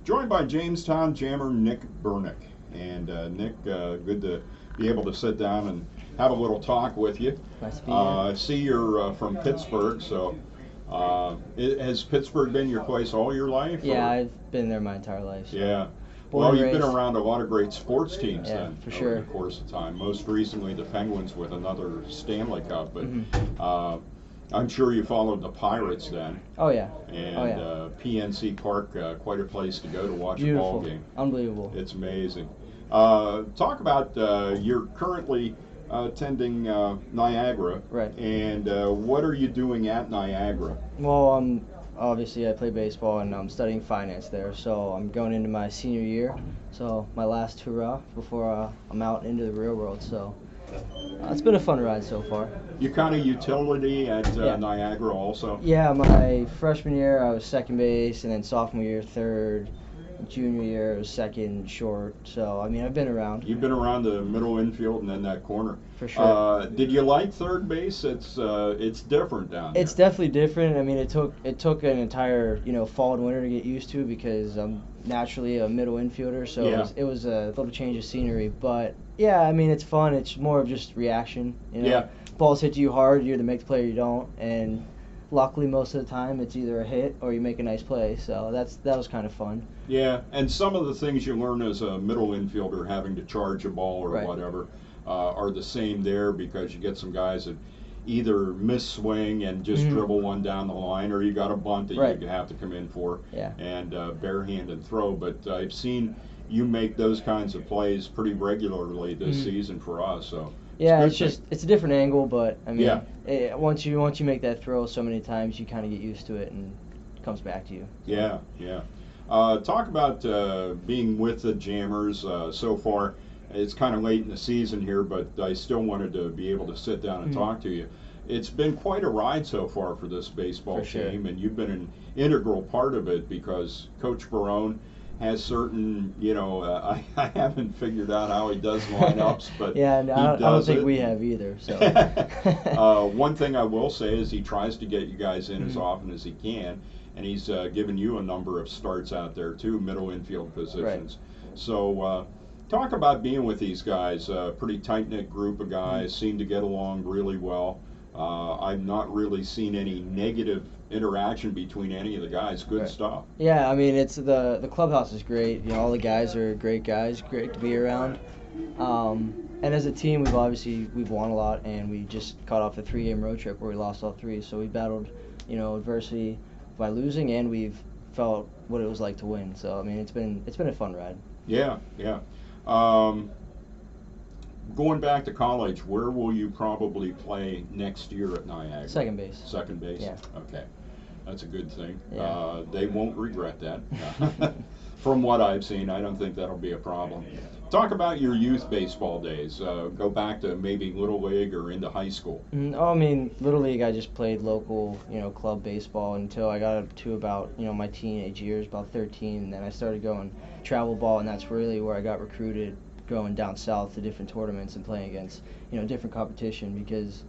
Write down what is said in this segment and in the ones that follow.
Joined by Jamestown Jammer Nick Bernick. And Nick, good to be able to sit down and have a little talk with you. Nice to be here. I see you're from Pittsburgh, so has Pittsburgh been your place all your life? Yeah, or? I've been there my entire life. So. Yeah. Born Well, and you've been raised. around a lot of great sports teams Yeah, then for over sure. the course of time. Most recently, the Penguins with another Stanley Cup, but I'm sure you followed the Pirates then. Oh yeah. And Oh yeah. PNC Park, quite a place to go to watch Beautiful. a ball game. Unbelievable. It's amazing. Talk about you're currently attending Niagara, Right. And what are you doing at Niagara? Well, obviously I play baseball and I'm studying finance there, so I'm going into my senior year. So my last hurrah before I'm out into the real world. So it's been a fun ride so far. You kind of utility at Yeah. Niagara also. Yeah, my freshman year I was second base, and then sophomore year third, junior year was second short. So I mean I've been around. You've been around the middle infield and then that corner. For sure. Did you like third base? It's different down there. It's definitely different. I mean, it took an entire fall and winter to get used to because I'm naturally a middle infielder, so Yeah. it was a little change of scenery. But yeah, I mean, it's fun. It's more of just reaction. Yeah. Balls hit you hard, you either make the play or you don't, and luckily most of the time it's either a hit or you make a nice play. So that was kind of fun. Yeah, and some of the things you learn as a middle infielder, having to charge a ball or Right. whatever, are the same there because you get some guys that either miss swing and just dribble one down the line, or you got a bunt that Right. you have to come in for Yeah. and barehand throw. But I've seen you make those kinds of plays pretty regularly this season for us. So Yeah, it's a good it's a different angle, but I mean, Yeah. once you make that throw so many times, you kind of get used to it and it comes back to you. Yeah, yeah. Talk about being with the Jammers so far. It's kind of late in the season here, but I still wanted to be able to sit down and talk to you. It's been quite a ride so far for this baseball For sure. team, and you've been an integral part of it because Coach Barone has certain, I haven't figured out how he does lineups, but Yeah, and he I don't does think it. we have either. So One thing I will say is he tries to get you guys in as often as he can, and he's given you a number of starts out there too, middle infield positions. So talk about being with these guys. Pretty tight-knit group of guys, seem to get along really well. I've not really seen any negative interaction between any of the guys. Good Right. stuff. yeah, I mean it's the clubhouse is great. All the guys are great guys, great to be around. And as a team, we've won a lot, and we just caught off a 3-game road trip where we lost all 3. So we battled, adversity by losing, and we've felt what it was like to win. So I mean, it's been a fun ride. Yeah, yeah. Going back to college, where will you probably play next year at Niagara? Second base. Second base? Yeah. Okay. That's a good thing. Yeah. They won't regret that. From what I've seen, I don't think that'll be a problem. Talk about your youth baseball days. Go back to maybe Little League or into high school. Oh, I mean, Little League, I just played local, club baseball until I got up to about, my teenage years, about 13, and then I started going travel ball, and that's really where I got recruited, going down south to different tournaments and playing against, different competition because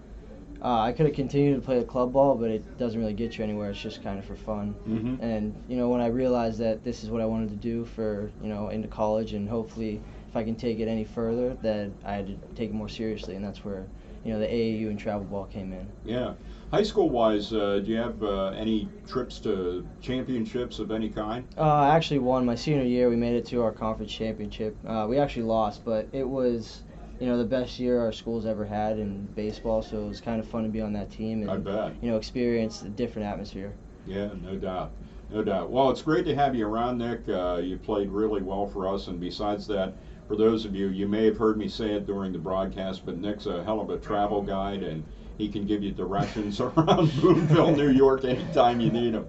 I could have continued to play the club ball, but it doesn't really get you anywhere. It's just kind of for fun. And, when I realized that this is what I wanted to do for, into college and hopefully if I can take it any further, that I had to take it more seriously, and that's where, the AAU and travel ball came in. Yeah. High school-wise, do you have any trips to championships of any kind? I actually won my senior year. We made it to our conference championship. We actually lost, but it was, the best year our school's ever had in baseball, so it was kind of fun to be on that team and, I bet. Experience a different atmosphere. Yeah, no doubt. No doubt. Well, it's great to have you around, Nick. You played really well for us, and besides that, for those of you, you may have heard me say it during the broadcast, but Nick's a hell of a travel guide, and he can give you directions around Boonville, New York, anytime you need them.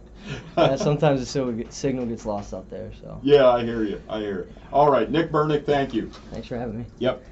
Sometimes the signal gets lost out there. So. Yeah, I hear you. I hear you. All right, Nick Bernick, thank you. Thanks for having me. Yep.